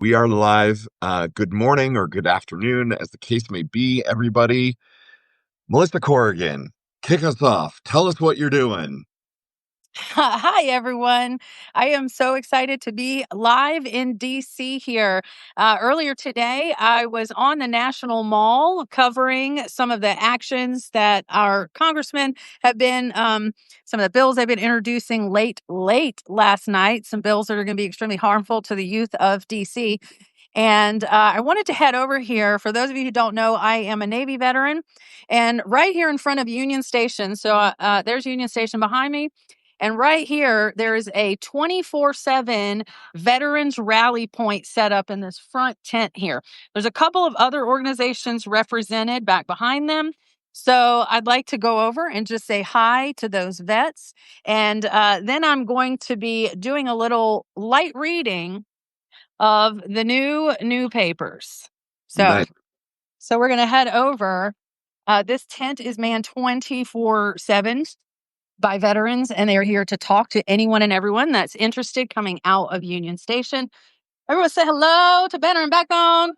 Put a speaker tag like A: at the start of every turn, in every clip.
A: We are live. Good morning or good afternoon, as the case may be, everybody. Melissa Corrigan, kick us off. Tell us what you're doing.
B: Hi, everyone. I am so excited to be live in DC here. Earlier today, I was on the National Mall covering some of the actions that our congressmen have been, some of the bills they've been introducing late last night, some bills that are going to be extremely harmful to the youth of DC. And I wanted to head over here. For those of you who don't know, I am a Navy veteran. And right here in front of Union Station, there's Union Station behind me. And right here, there is a 24/7 veterans rally point set up in this front tent here. There's a couple of other organizations represented back behind them. So I'd like to go over and just say hi to those vets. And then I'm going to be doing a little light reading of the new papers. So,
A: Nice.
B: so we're going to head over. This tent is manned 24/7 by veterans, and they are here to talk to anyone and everyone that's interested coming out of Union Station. Everyone say hello to Banner and Backbone.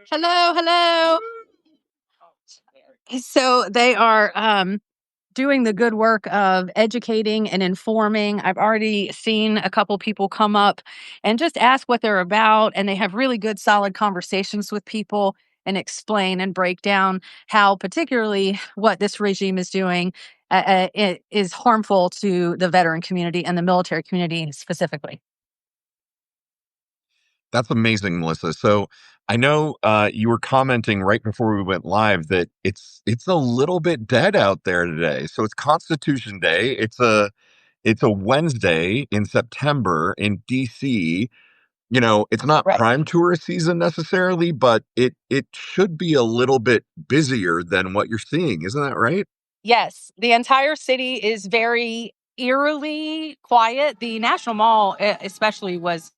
B: Hello, hello. So they are doing the good work of educating and informing. I've already seen a couple people come up and just ask what they're about, and they have really good, solid conversations with people and explain and break down how, particularly, what this regime is doing it is harmful to the veteran community and the military community specifically.
A: That's amazing, Melissa. So I know you were commenting right before we went live that it's a little bit dead out there today. So it's Constitution Day. It's a Wednesday in September in DC. It's not
B: Right.
A: prime tourist season necessarily, but it should be a little bit busier than what you're seeing. Isn't that right?
B: Yes, the entire city is very eerily quiet. The National Mall, especially, was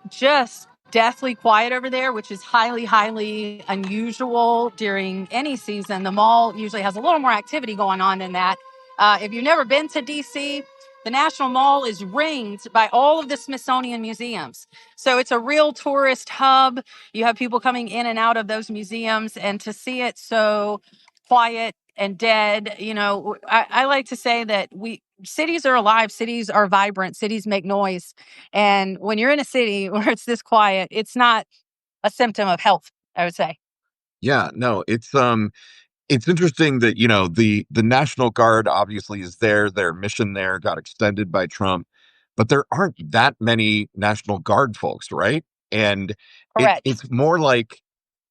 B: just deathly quiet over there, which is highly, highly unusual during any season. The mall usually has a little more activity going on than that. If you've never been to DC, the National Mall is ringed by all of the Smithsonian museums. So it's a real tourist hub. You have people coming in and out of those museums, and to see it so quiet and dead, I like to say that cities are alive, cities are vibrant, cities make noise. And when you're in a city where it's this quiet, it's not a symptom of health, I would say.
A: Yeah, no, it's interesting that, the National Guard obviously is there. Their mission there got extended by Trump, but there aren't that many National Guard folks, right? And
B: Correct.
A: it's more like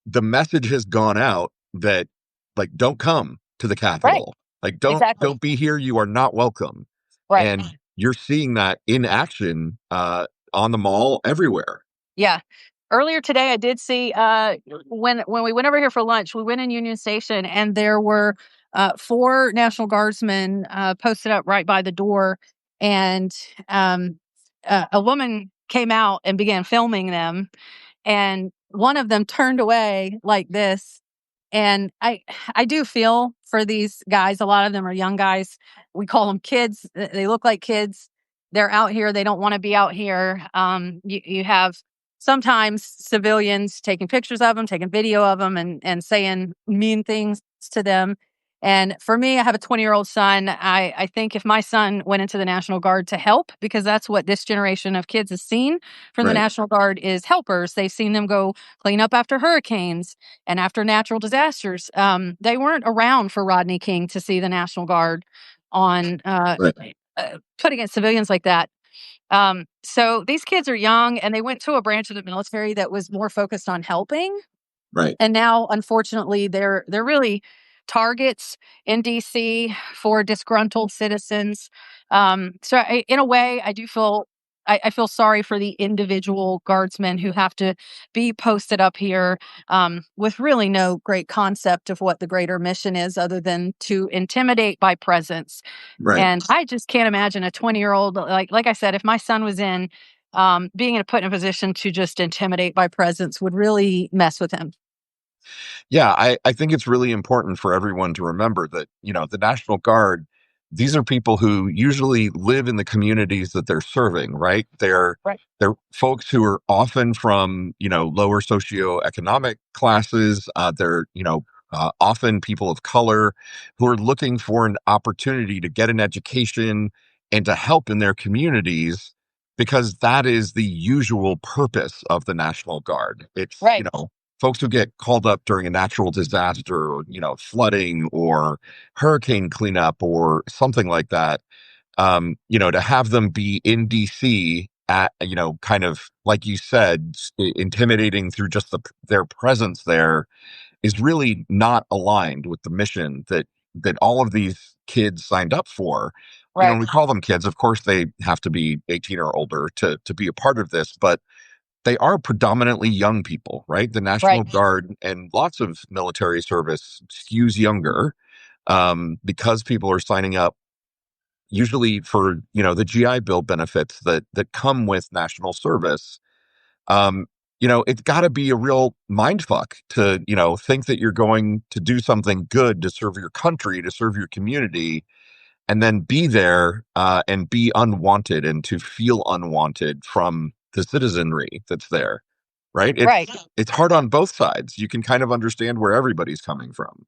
A: the message has gone out that, like, don't come to the
B: Right.
A: Capitol. Like,
B: Exactly.
A: don't be here. You are not welcome.
B: Right.
A: And you're seeing that in action on the mall everywhere.
B: Yeah. Earlier today, I did see when we went over here for lunch, we went in Union Station, and there were four National Guardsmen posted up right by the door, and a woman came out and began filming them, and one of them turned away like this. And I do feel for these guys. A lot of them are young guys. We call them kids. They look like kids. They're out here. They don't want to be out here. You have sometimes civilians taking pictures of them, taking video of them, and saying mean things to them. And for me, I have a 20-year-old son. I think if my son went into the National Guard to help, because that's what this generation of kids has seen from the
A: Right.
B: National Guard is helpers. They've seen them go clean up after hurricanes and after natural disasters. They weren't around for Rodney King to see the National Guard on
A: Right.
B: put against civilians like that. So these kids are young, and they went to a branch of the military that was more focused on helping.
A: Right.
B: And now, unfortunately, they're really targets in DC for disgruntled citizens. In a way, I do feel I feel sorry for the individual guardsmen who have to be posted up here with really no great concept of what the greater mission is, other than to intimidate by presence.
A: Right.
B: And I just can't imagine a 20-year-old, like I said, if my son was being put in a position to just intimidate by presence would really mess with him.
A: Yeah, I think it's really important for everyone to remember that, the National Guard, these are people who usually live in the communities that they're serving, right?
B: Right.
A: They're folks who are often from, lower socioeconomic classes. They're, often people of color who are looking for an opportunity to get an education and to help in their communities, because that is the usual purpose of the National Guard. It's,
B: Right.
A: folks who get called up during a natural disaster, or, flooding or hurricane cleanup or something like that. To have them be in DC at, kind of like you said, intimidating through just their presence there, is really not aligned with the mission that all of these kids signed up for.
B: Right.
A: We call them kids. Of course, they have to be 18 or older to be a part of this, but they are predominantly young people, right? The National
B: Right.
A: Guard and lots of military service skews younger, because people are signing up usually for, the GI Bill benefits that come with national service. um it's got to be a real mind fuck to, think that you're going to do something good to serve your country, to serve your community, and then be there, and be unwanted, and to feel unwanted from the citizenry that's there, right?
B: Right.
A: It's hard on both sides. You can kind of understand where everybody's coming from.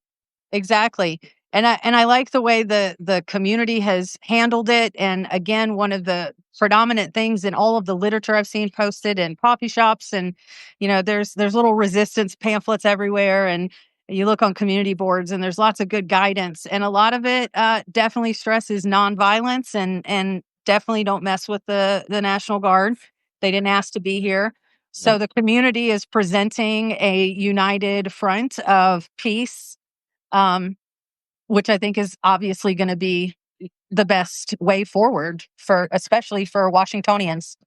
B: Exactly. And I like the way the community has handled it. And again, one of the predominant things in all of the literature I've seen posted in coffee shops, and there's little resistance pamphlets everywhere, and you look on community boards and there's lots of good guidance, and a lot of it definitely stresses nonviolence, and definitely don't mess with the National Guard. They didn't ask to be here.
A: Yeah.
B: So the community is presenting a united front of peace, um, which I think is obviously going to be the best way forward for, especially for Washingtonians.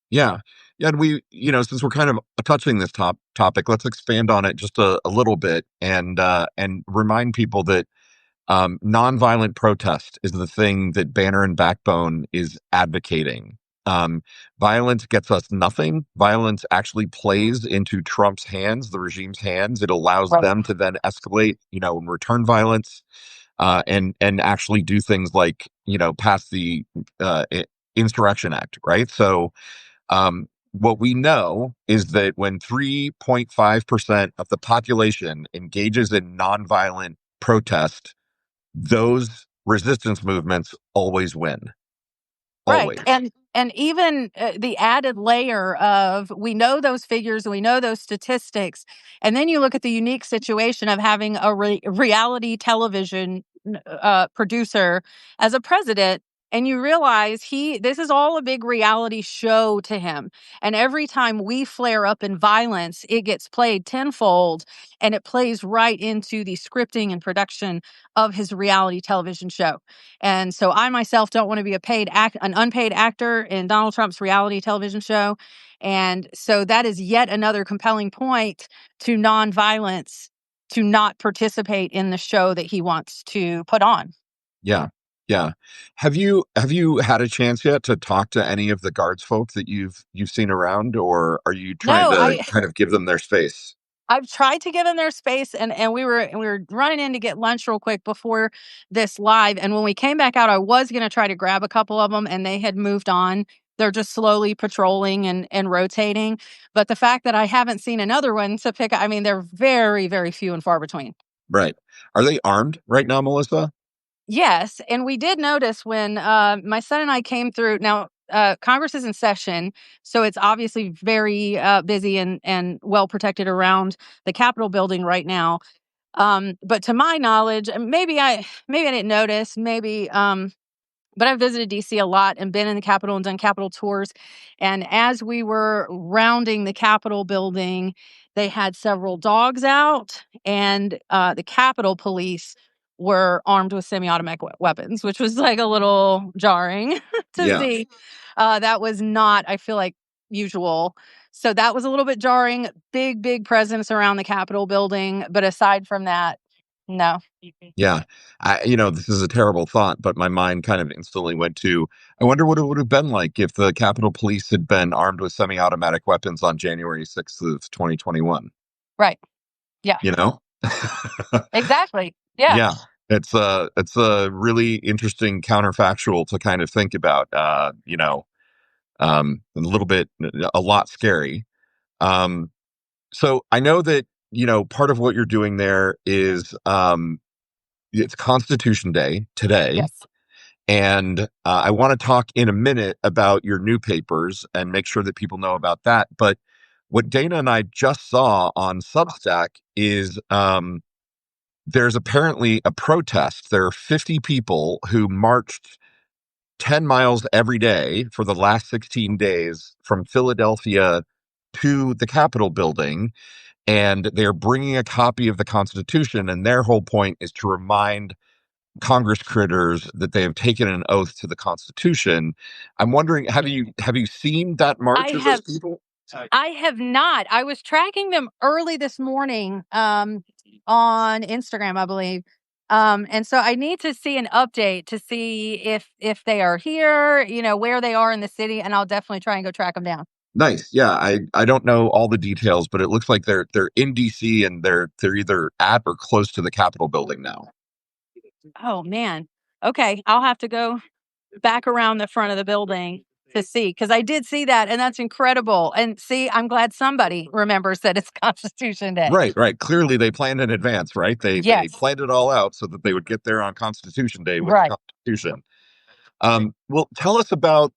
A: Yeah. Yeah. And we, since we're kind of touching this topic, let's expand on it just a little bit, and remind people that, nonviolent protest is the thing that Banner and Backbone is advocating. Um, Violence gets us nothing. Violence actually plays into Trump's hands, the regime's hands. It allows
B: Right.
A: them to then escalate, and return violence, and actually do things like, pass the Insurrection Act, right? So, what we know is that when 3.5% of the population engages in nonviolent protest, those resistance movements always win.
B: Right.
A: Always.
B: And even the added layer of, we know those figures and we know those statistics, and then you look at the unique situation of having a reality television producer as a president, and you realize this is all a big reality show to him. And every time we flare up in violence, it gets played tenfold, and it plays right into the scripting and production of his reality television show. And so I myself don't want to be an unpaid actor in Donald Trump's reality television show. And so that is yet another compelling point to nonviolence, to not participate in the show that he wants to put on.
A: Yeah. Yeah. Have you had a chance yet to talk to any of the guards folk that you've seen around, or are you trying
B: No,
A: to kind of give them their space?
B: I've tried to give them their space, and we were running in to get lunch real quick before this live, and when we came back out, I was gonna try to grab a couple of them, and they had moved on. They're just slowly patrolling and rotating, but the fact that I haven't seen another one to pick, I mean, they're very, very few and far between.
A: Right. Are they armed right now, Melissa?
B: Yes, and we did notice when, my son and I came through. Now, Congress is in session, so it's obviously very, busy and well protected around the Capitol building right now. But to my knowledge, and maybe I didn't notice, but I've visited DC a lot and been in the Capitol and done Capitol tours. And as we were rounding the Capitol building, they had several dogs out, and the Capitol police were armed with semi-automatic weapons, which was like a little jarring to
A: Yeah.
B: see. That was not, I feel like, usual. So that was a little bit jarring. Big, big presence around the Capitol building. But aside from that, no.
A: Yeah. This is a terrible thought, but my mind kind of instantly went to, I wonder what it would have been like if the Capitol Police had been armed with semi-automatic weapons on January 6th of 2021.
B: Right. Yeah.
A: You know?
B: Exactly. Yeah.
A: Yeah. It's a really interesting counterfactual to kind of think about. A little bit, a lot scary. Um, so I know that part of what you're doing there is it's Constitution Day today,
B: Yes.
A: and I want to talk in a minute about your new papers and make sure that people know about that. But what Dana and I just saw on Substack is there's apparently a protest. There are 50 people who marched 10 miles every day for the last 16 days from Philadelphia to the Capitol building. And they're bringing a copy of the Constitution. And their whole point is to remind Congress critters that they have taken an oath to the Constitution. I'm wondering, have you seen that
B: I
A: march of those
B: have
A: people?
B: I have not. I was tracking them early this morning on Instagram, I believe. And so I need to see an update to see if they are here, where they are in the city, and I'll definitely try and go track them down.
A: Nice. Yeah, I don't know all the details, but it looks like they're in DC and they're either at or close to the Capitol building now.
B: Oh man. Okay, I'll have to go back around the front of the building to see, because I did see that, and that's incredible. And see, I'm glad somebody remembers that it's Constitution Day.
A: Right, right. Clearly they planned in advance, right? They
B: Yes.
A: planned it all out so that they would get there on Constitution Day with the
B: Right.
A: Constitution. Well, tell us about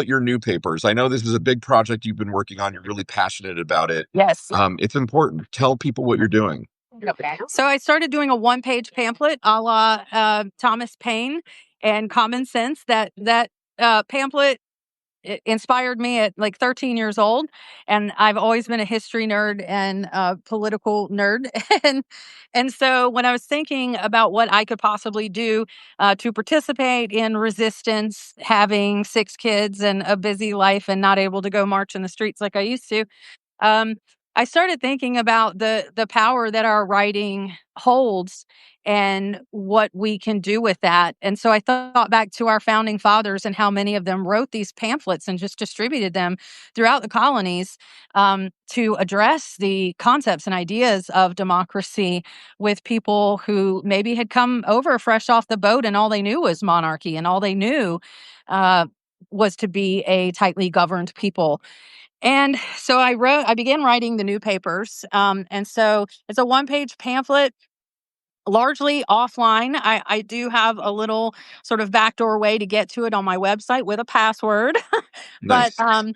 A: your new papers. I know this is a big project you've been working on. You're really passionate about it.
B: Yes.
A: It's important. Tell people what you're doing.
B: So I started doing a one-page pamphlet a la Thomas Paine and Common Sense. That pamphlet inspired me at like 13 years old, and I've always been a history nerd and a political nerd. And so when I was thinking about what I could possibly do to participate in resistance, having 6 kids and a busy life and not able to go march in the streets like I used to, um, I started thinking about the power that our writing holds and what we can do with that. And so I thought back to our founding fathers and how many of them wrote these pamphlets and just distributed them throughout the colonies to address the concepts and ideas of democracy with people who maybe had come over fresh off the boat and all they knew was monarchy and all they knew uh, was to be a tightly governed people. And so I began writing the new papers. And so it's a one-page pamphlet, largely offline. I do have a little sort of backdoor way to get to it on my website with a password, but
A: Nice.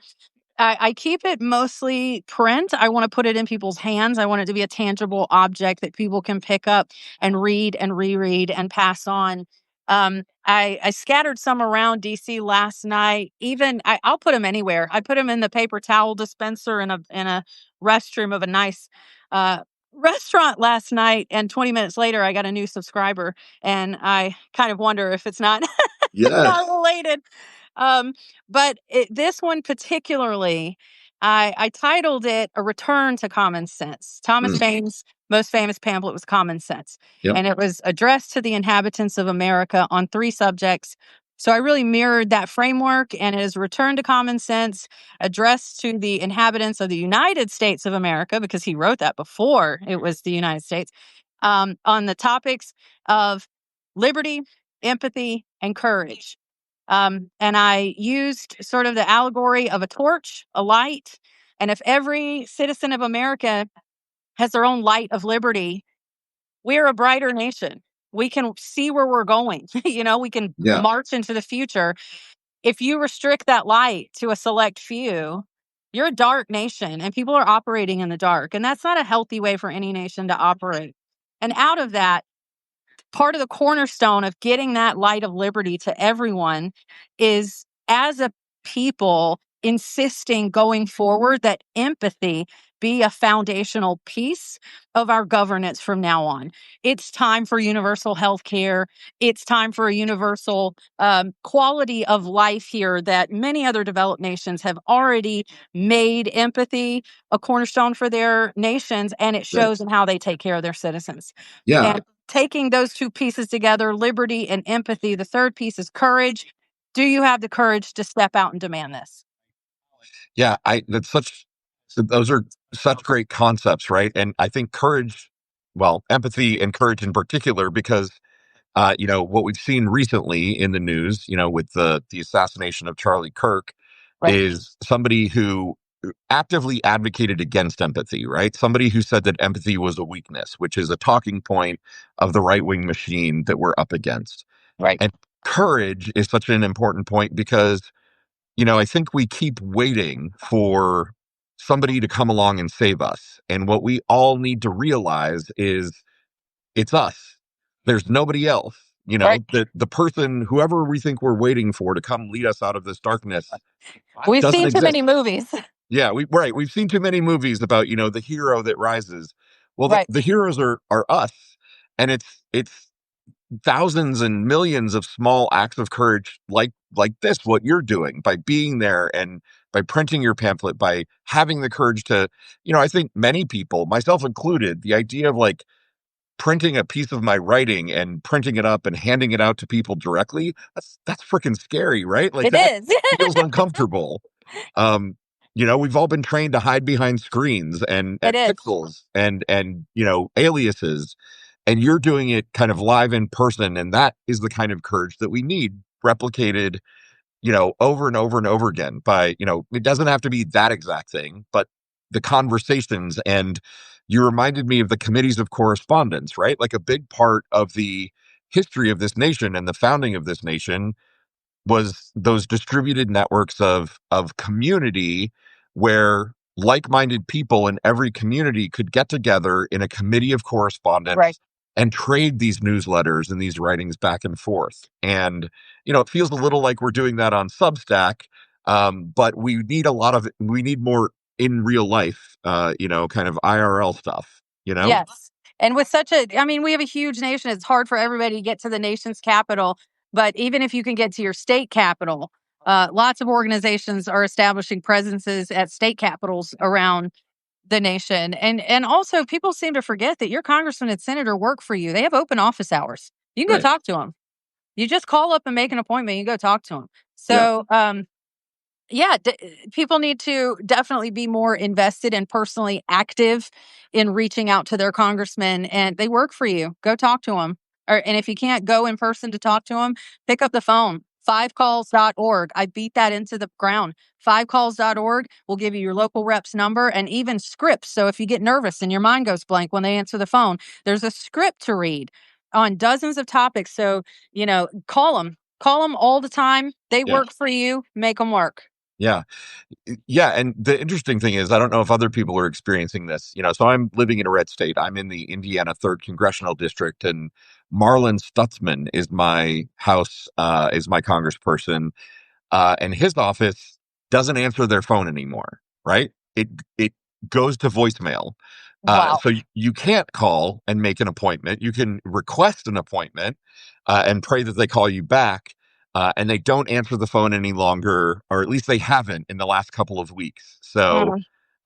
B: I keep it mostly print. I want to put it in people's hands. I want it to be a tangible object that people can pick up and read and reread and pass on. I scattered some around DC last night. Even I'll put them anywhere. I put them in the paper towel dispenser in a restroom of a nice uh, restaurant last night. And 20 minutes later, I got a new subscriber, and I kind of wonder if it's not not
A: Yes.
B: related. Um, but this one particularly, I titled it "A Return to Common Sense." Thomas
A: Mm,
B: Paine's most famous pamphlet was Common Sense,
A: yep.
B: and it was addressed to the inhabitants of America on 3 subjects. So I really mirrored that framework, and it is Return to Common Sense, addressed to the inhabitants of the United States of America, because he wrote that before it was the United States, on the topics of liberty, empathy, and courage. And I used sort of the allegory of a torch, a light. And if every citizen of America has their own light of liberty, we're a brighter nation. We can see where we're going. We can
A: Yeah.
B: march into the future. If you restrict that light to a select few, you're a dark nation and people are operating in the dark. And that's not a healthy way for any nation to operate. And out of that, part of the cornerstone of getting that light of liberty to everyone is, as a people, insisting going forward that empathy be a foundational piece of our governance from now on. It's time for universal health care. It's time for a universal quality of life here that many other developed nations have already made empathy a cornerstone for their nations, and it
A: Right.
B: shows in how they take care of their citizens.
A: Yeah.
B: And taking those two pieces together, liberty and empathy, the third piece is courage. Do you have the courage to step out and demand this?
A: Yeah. Those are such great concepts, right? And I think courage, well, empathy and courage in particular, because what we've seen recently in the news, with the assassination of Charlie Kirk,
B: Right.
A: is somebody who actively advocated against empathy, right? Somebody who said that empathy was a weakness, which is a talking point of the right wing machine that we're up against.
B: Right.
A: And courage is such an important point because, I think we keep waiting for somebody to come along and save us. And what we all need to realize is it's us. There's nobody else.
B: Right.
A: The person, whoever we think we're waiting for to come lead us out of this darkness,
B: We've
A: doesn't
B: seen too
A: exist.
B: many movies.
A: Yeah, right. We've seen too many movies about, the hero that rises. Well, the,
B: Right.
A: the heroes are us. And it's thousands and millions of small acts of courage like this, what you're doing by being there and by printing your pamphlet, by having the courage to, I think many people, myself included, the idea of like printing a piece of my writing and printing it up and handing it out to people directly, that's freaking scary, right? Like
B: It
A: that
B: is.
A: feels uncomfortable. Um, we've all been trained to hide behind screens
B: It
A: and
B: is.
A: pixels and aliases, and you're doing it kind of live in person, and that is the kind of courage that we need replicated, over and over and over again by, it doesn't have to be that exact thing, but the conversations. And you reminded me of the committees of correspondence, right? Like a big part of the history of this nation and the founding of this nation was those distributed networks of community where like-minded people in every community could get together in a committee of
B: Right.
A: correspondence and trade these newsletters and these writings back and forth. And it feels a little like we're doing that on Substack, but we need more in real life, kind of IRL stuff.
B: Yes. And with I mean, we have a huge nation. It's hard for everybody to get to the nation's capital. But even if you can get to your state capital, lots of organizations are establishing presences at state capitals around the nation. And also, people seem to forget that your congressman and senator work for you. They have open office hours. You can go
A: Right.
B: talk to them. You just call up and make an appointment. You go talk to them.
A: Yeah.
B: So, yeah, people need to definitely be more invested and personally active in reaching out to their congressmen, and they work for you. Go talk to them. And if you can't go in person to talk to them, pick up the phone. Fivecalls.org. I beat that into the ground. Fivecalls.org will give you your local rep's number and even scripts. So if you get nervous and your mind goes blank when they answer the phone, there's a script to read on dozens of topics. So, call them. Call them all the time. They
A: Yeah.
B: work for you. Make them work.
A: Yeah. Yeah, and the interesting thing is, I don't know if other people are experiencing this. So I'm living in a red state. I'm in the Indiana 3rd Congressional District, and Marlon Stutzman is my congressperson, and his office doesn't answer their phone anymore, right? It goes to voicemail.
B: Wow.
A: So you can't call and make an appointment. You can request an appointment and pray that they call you back. And they don't answer the phone any longer, or at least they haven't in the last couple of weeks. So,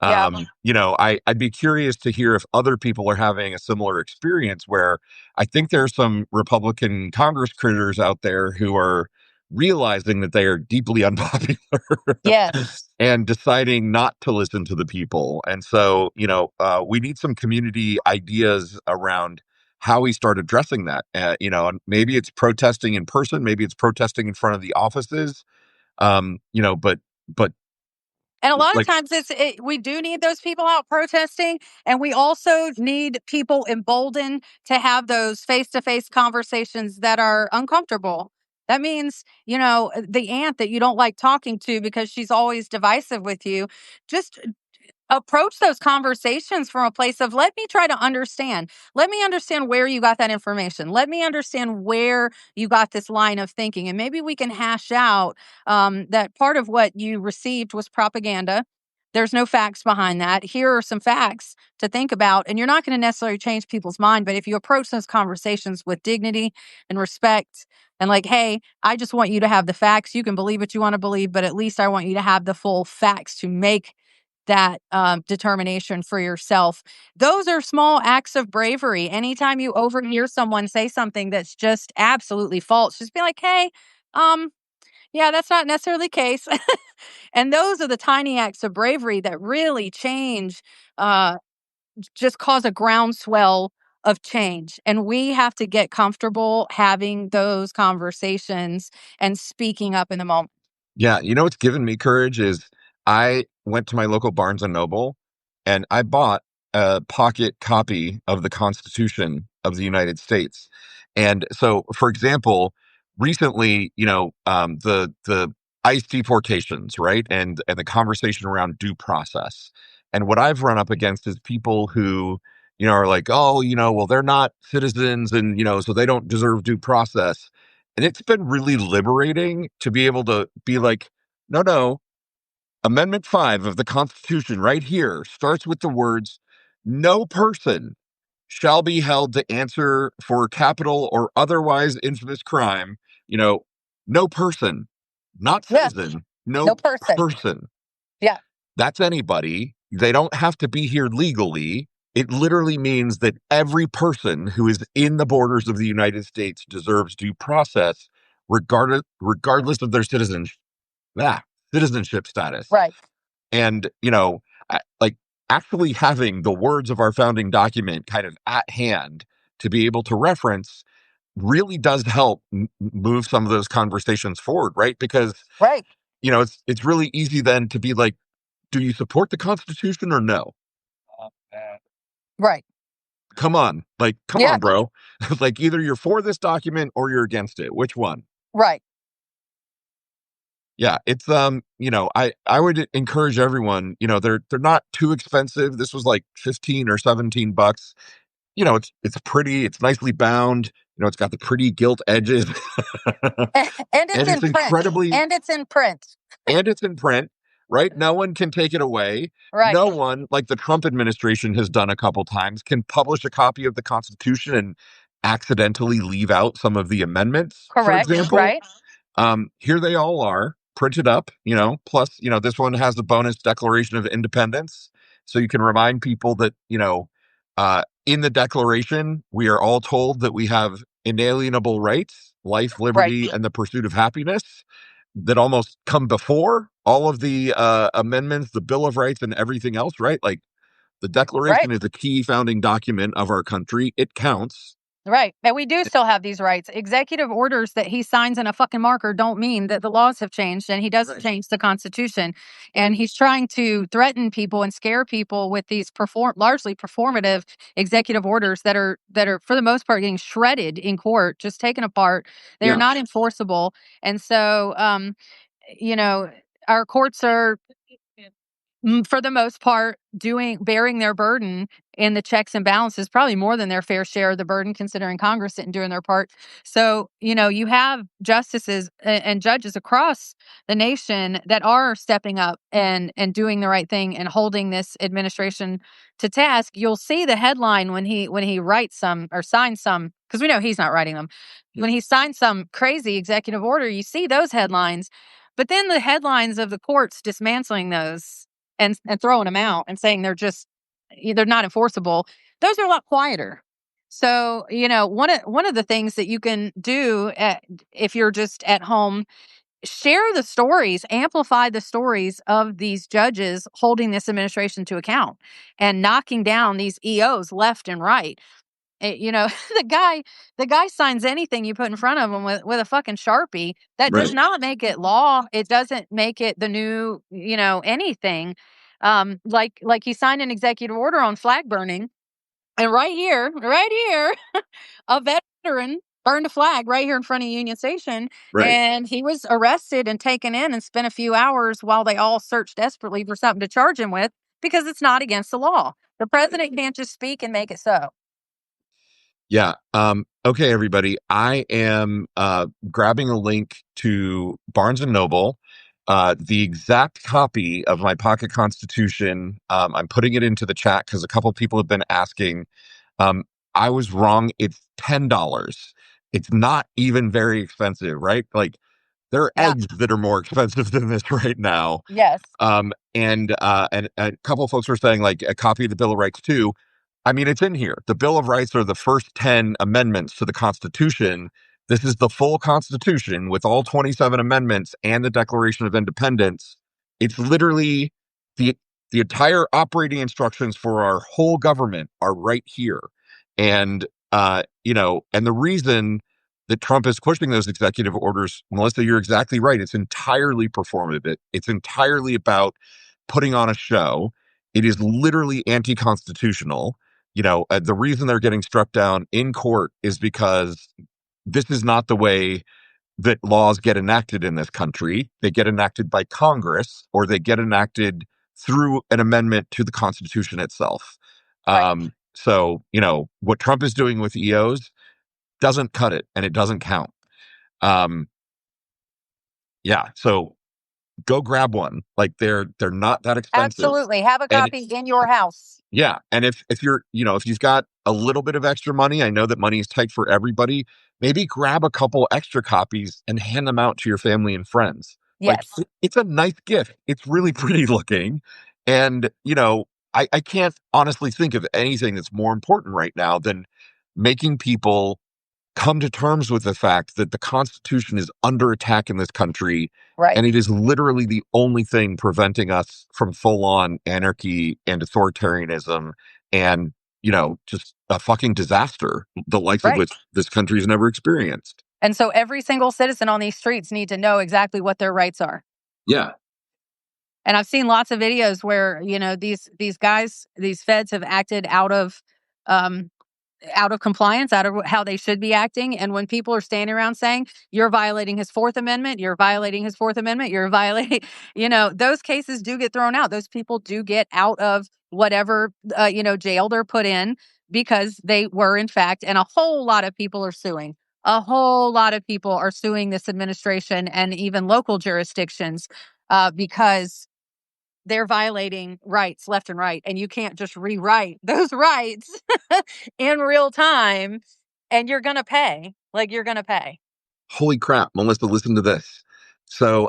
B: Mhm. Yeah.
A: I'd be curious to hear if other people are having a similar experience where I think there's some Republican Congress critters out there who are realizing that they are deeply unpopular
B: Yes.
A: and deciding not to listen to the people. And so, we need some community ideas around how we start addressing that. And maybe it's protesting in person, maybe it's protesting in front of the offices. But
B: And a lot of
A: like,
B: times we do need those people out protesting, and we also need people emboldened to have those face-to-face conversations that are uncomfortable. That means, the aunt that you don't like talking to because she's always divisive with you, just approach those conversations from a place of, let me try to understand. Let me understand where you got that information. Let me understand where you got this line of thinking. And maybe we can hash out that part of what you received was propaganda. There's no facts behind that. Here are some facts to think about. And you're not going to necessarily change people's mind. But if you approach those conversations with dignity and respect, and like, hey, I just want you to have the facts. You can believe what you want to believe, but at least I want you to have the full facts to make that determination for yourself. Those are small acts of bravery. Anytime you overhear someone say something that's just absolutely false, just be like, hey, um, yeah, that's not necessarily the case. And those are the tiny acts of bravery that really change, just cause a groundswell of change. And we have to get comfortable having those conversations and speaking up in the moment.
A: Yeah, you know what's given me courage is I went to my local Barnes and Noble and I bought a pocket copy of the Constitution of the United States. And so, for example, recently, the ICE deportations, right, and the conversation around due process. And what I've run up against is people who, are like, oh, well, they're not citizens, and so they don't deserve due process. And it's been really liberating to be able to be like, no, no, Amendment 5 of the Constitution right here starts with the words, no person shall be held to answer for capital or otherwise infamous crime. You know, no person, not
B: Yeah,
A: citizen, no
B: no person.
A: person.
B: Yeah,
A: That's anybody. They don't have to be here legally. It literally means that every person who is in the borders of the United States deserves due process, regardless of their citizenship status.
B: right,
A: And like actually having the words of our founding document kind of at hand to be able to reference really does help move some of those conversations forward, right? Because
B: right,
A: it's really easy then to be like, do you support the Constitution or no?
B: right.
A: Come on. Like, come
B: Yeah,
A: on, bro. Like, either you're for this document or you're against it. Which one?
B: right.
A: Yeah, it's I would encourage everyone, they're not too expensive. This was like 15 or 17 bucks. It's pretty, it's nicely bound, it's got the pretty gilt edges.
B: And it's
A: And
B: in
A: it's
B: print.
A: incredibly
B: And it's in print.
A: and it's in print, right? No one can take it away.
B: Right.
A: No one, like the Trump administration has done a couple times, can publish a copy of the Constitution and accidentally leave out some of the amendments, for
B: Correct.
A: example.
B: Right.
A: Here they all are printed up, plus, this one has the bonus Declaration of Independence. So you can remind people that, in the Declaration, we are all told that we have inalienable rights, life,
B: Right.
A: liberty, and the pursuit of happiness that almost come before all of the amendments, the Bill of Rights, and everything else, right? Like the
B: Right.
A: Declaration is a key founding document of our country. It counts.
B: Right. And we do still have these rights. Executive orders that he signs in a fucking marker don't mean that the laws have changed, and he doesn't
A: Right.
B: change the Constitution. And he's trying to threaten people and scare people with these largely performative executive orders that are for the most part getting shredded in court, just taken apart. They are
A: Yeah.
B: not enforceable. And so you know, our courts are for the most part, bearing their burden in the checks and balances, probably more than their fair share of the burden, considering Congress didn't doing their part. So, you have justices and judges across the nation that are stepping up and doing the right thing and holding this administration to task. You'll see the headline when he writes some or signs some, because we know he's not writing them. When he signs some crazy executive order, you see those headlines. But then the headlines of the courts dismantling those and throwing them out and saying they're not enforceable, those are a lot quieter. So, one of the things that you can do if you're just at home, share the stories, amplify the stories of these judges holding this administration to account and knocking down these EOs left and right. The guy signs anything you put in front of him with a fucking Sharpie. That does
A: Right.
B: not make it law. It doesn't make it the new, anything. Like he signed an executive order on flag burning, and right here, a veteran burned a flag right here in front of Union Station,
A: Right.
B: and he was arrested and taken in and spent a few hours while they all searched desperately for something to charge him with, because it's not against the law. The president can't just speak and make it so.
A: Yeah. Okay, everybody. I am grabbing a link to Barnes and Noble, the exact copy of my pocket Constitution. I'm putting it into the chat because a couple people have been asking. Um, I was wrong. It's $10. It's not even very expensive, right? Like there are
B: Yeah.
A: eggs that are more expensive than this right now.
B: Yes.
A: And a couple of folks were saying like a copy of the Bill of Rights too. I mean, it's in here. The Bill of Rights are the first 10 amendments to the Constitution. This is the full Constitution with all 27 amendments and the Declaration of Independence. It's literally the the entire operating instructions for our whole government are right here. And, and the reason that Trump is pushing those executive orders, Melissa, you're exactly right. It's entirely performative. It's entirely about putting on a show. It is literally anti-constitutional. The reason they're getting struck down in court is because this is not the way that laws get enacted in this country. They get enacted by Congress, or they get enacted through an amendment to the Constitution itself.
B: Right.
A: So, what Trump is doing with EOs doesn't cut it, and it doesn't count. Um, yeah. So go grab one. Like they're not that expensive.
B: Absolutely. Have a
A: And
B: copy in your house.
A: yeah, and if you're, if you've got a little bit of extra money, I know that money is tight for everybody. Maybe grab a couple extra copies and hand them out to your family and friends. Like
B: Yes.
A: it's a nice gift. It's really pretty looking, and I can't honestly think of anything that's more important right now than making people come to terms with the fact that the Constitution is under attack in this country,
B: Right.
A: and it is literally the only thing preventing us from full on anarchy and authoritarianism and, just a fucking disaster, the likes of
B: Right.
A: which this country has never experienced.
B: And so every single citizen on these streets need to know exactly what their rights are.
A: Yeah.
B: And I've seen lots of videos where, these guys, these feds have acted um out of compliance, out of how they should be acting. And when people are standing around saying, you're violating his Fourth Amendment, you're violating his Fourth Amendment, you're violating, those cases do get thrown out. Those people do get out of whatever, jail they're put in because they were, in fact, and a whole lot of people are suing. A whole lot of people are suing this administration and even local jurisdictions because they're violating rights left and right. And you can't just rewrite those rights in real time, and you're going to pay. Like, you're going to pay.
A: Holy crap, Melissa, listen to this. So,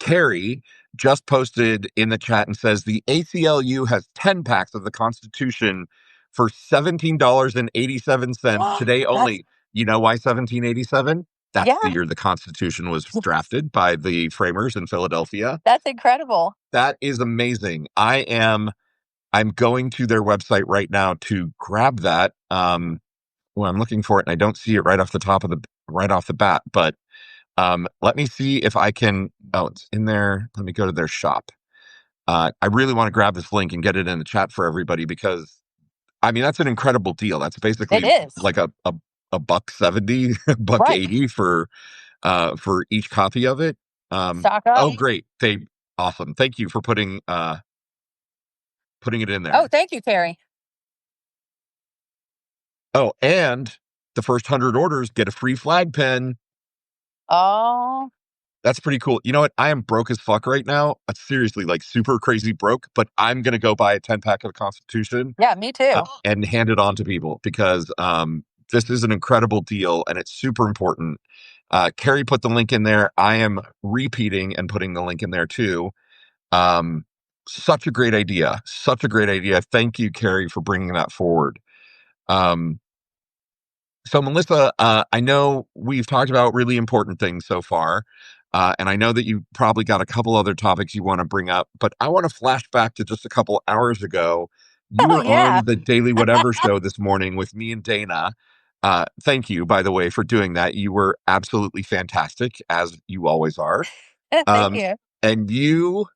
A: Carrie just posted in the chat and says the ACLU has 10 packs of the Constitution for $17.87 today
B: That's,
A: only. You know why 1787? That's the
B: yeah,
A: year the Constitution was drafted by the framers in Philadelphia.
B: that's incredible.
A: That is amazing. I'm going to their website right now to grab that. Well, I'm looking for it and I don't see it right off the bat, but let me see if I can. Oh, it's in there. Let me go to their shop. I really want to grab this link and get it in the chat for everybody because, I mean, that's an incredible deal. That's
B: It
A: basically
B: is.
A: like a buck 70, buck
B: Right.
A: 80 for each copy of it.
B: Stock up.
A: Oh, great! Awesome. Thank you for putting it in
B: Oh,
A: there.
B: thank you, Carrie.
A: Oh, and the first 100 orders get a free flag pin.
B: Oh,
A: That's pretty cool. You know what? I am broke as fuck right now. Seriously, like super crazy broke, but I'm going to go buy a 10 pack of the Constitution
B: yeah, me too.
A: and hand it on to people because this is an incredible deal and it's super important. Carrie put the link in there. I am repeating and putting the link in there too. Such a great idea. Such a great idea. Thank you, Carrie, for bringing that forward. Um, So, Melissa, I know we've talked about really important things so far, and I know that you probably got a couple other topics you want to bring up, but I want to flash back to just a couple hours ago. You
B: Oh,
A: were
B: yeah.
A: on the Daily Whatever show this morning with me and Dana. Thank you, by the way, for doing that. You were absolutely fantastic, as you always are.
B: Thank
A: Um,
B: you.
A: and you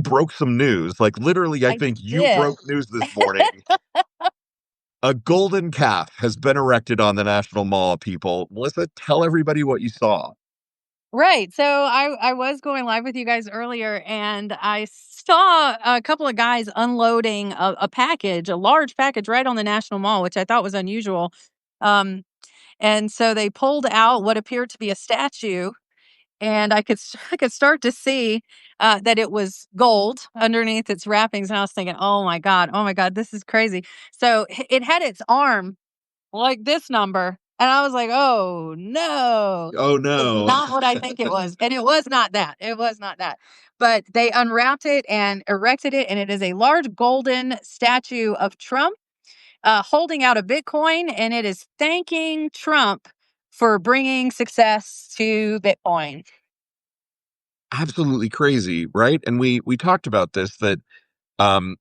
A: broke some news. Like literally, I
B: I
A: think you
B: did.
A: broke news this morning. A golden calf has been erected on the National Mall, people. Melissa, tell everybody what you saw.
B: Right. So I was going live with you guys earlier and I saw a couple of guys unloading a package, a large package right on the National Mall, which I thought was unusual. Um, and so they pulled out what appeared to be a statue and I could start to see that it was gold underneath its wrappings. And I was thinking, oh my God, this is crazy. So it had its arm like this number. And I was like, "Oh, no.
A: Oh
B: It's
A: no.
B: not what I think it was." And it was not that. It was not that. But they unwrapped it and erected it, and it is a large golden statue of Trump, holding out a Bitcoin, and it is thanking Trump for bringing success to Bitcoin.
A: Absolutely crazy, right? And we talked about this that um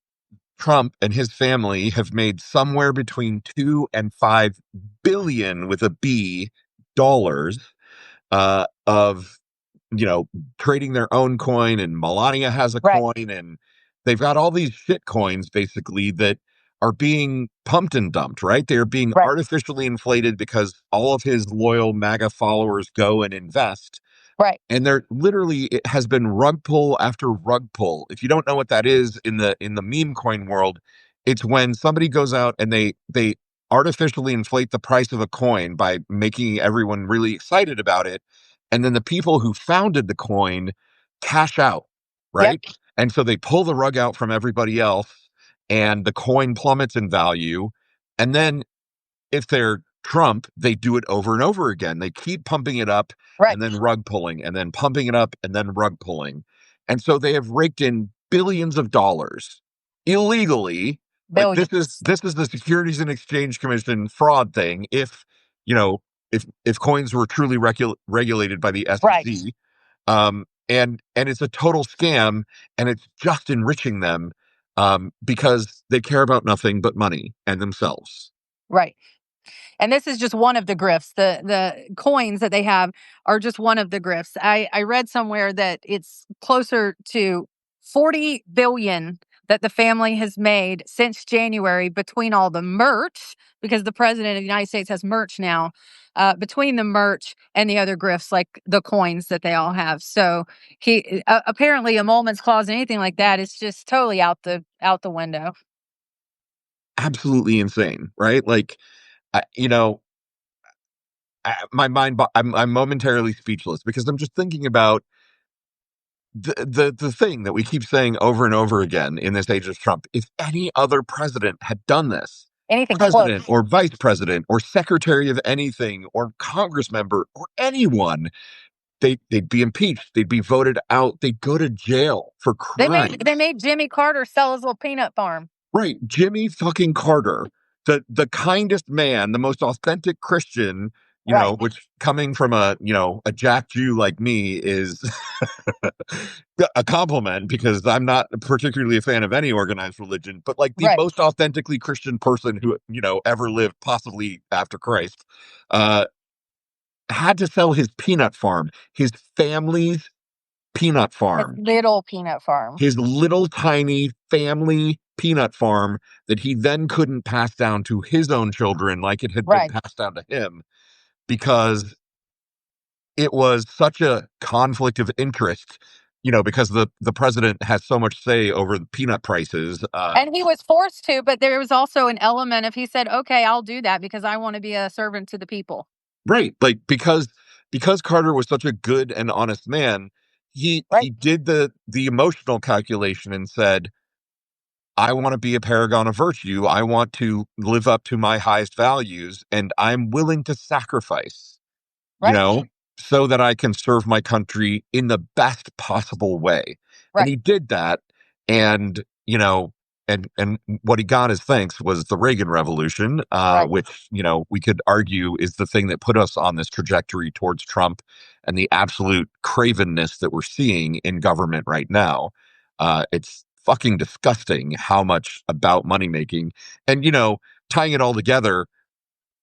A: Trump and his family have made somewhere between 2 and 5 billion with a B dollars of trading their own coin, and Melania has a
B: Right.
A: coin, and they've got all these shit coins basically that are being pumped and dumped, right? They're being
B: Right.
A: artificially inflated because all of his loyal MAGA followers go and invest.
B: Right.
A: And there literally it has been rug pull after rug pull. If you don't know what that is in the meme coin world, it's when somebody goes out and they artificially inflate the price of a coin by making everyone really excited about it, and then the people who founded the coin cash out,
B: Yep.
A: right? And so they pull the rug out from everybody else, and the coin plummets in value. And then if they're Trump, they do it over and over again. They keep pumping it up
B: Right.
A: and then rug pulling and then pumping it up and then rug pulling. And so they have raked in billions of dollars illegally. Like this is
B: Billions.
A: this is the Securities and Exchange Commission fraud thing. If you know if coins were truly regulated by the
B: Right.
A: SEC, and it's a total scam, and it's just enriching them because they care about nothing but money and themselves.
B: Right. And this is just one of the grifts. The coins that they have are just one of the grifts. I read somewhere that it's closer to 40 billion that the family has made since January between all the merch, because the president of the United States has merch now, between the merch and the other grifts, like the coins that they all have. So he apparently a moment's clause and anything like that is just totally out the window.
A: Absolutely insane, right? Like, I, you know, my mind, I'm momentarily speechless because I'm just thinking about the thing that we keep saying over and over again in this age of Trump. If any other president had done this,
B: Anything close.
A: president or vice president or secretary of anything or congress member or anyone, they'd be impeached, they'd be voted out, they'd go to jail for
B: They
A: crimes.
B: made Jimmy Carter sell his little peanut farm.
A: Right, Jimmy fucking Carter, the kindest man, the most authentic Christian,
B: Right.
A: which coming from a Jack Jew like me is a compliment because I'm not particularly a fan of any organized religion, but like the
B: Right.
A: most authentically Christian person who ever lived, possibly after Christ, uh, had to sell his peanut farm, his family's peanut
B: His
A: farm,
B: little peanut farm.
A: his little tiny family peanut farm that he then couldn't pass down to his own children like it had been
B: Right.
A: passed down to him because it was such a conflict of interest, because the president has so much say over the peanut prices.
B: And he was forced to, but there was also an element of he said, "Okay, I'll do that because I want to be a servant to the people."
A: Right, like because Carter was such a good and honest man, he
B: Right.
A: did the emotional calculation and said, I want to be a paragon of virtue. I want to live up to my highest values, and I'm willing to sacrifice, you
B: Right.
A: know, so that I can serve my country in the best possible way. And
B: Right.
A: he did that. And, and what he got as thanks was the Reagan Revolution,
B: Right.
A: which, we could argue is the thing that put us on this trajectory towards Trump and the absolute cravenness that we're seeing in government right now. It's fucking disgusting how much about money making and, tying it all together.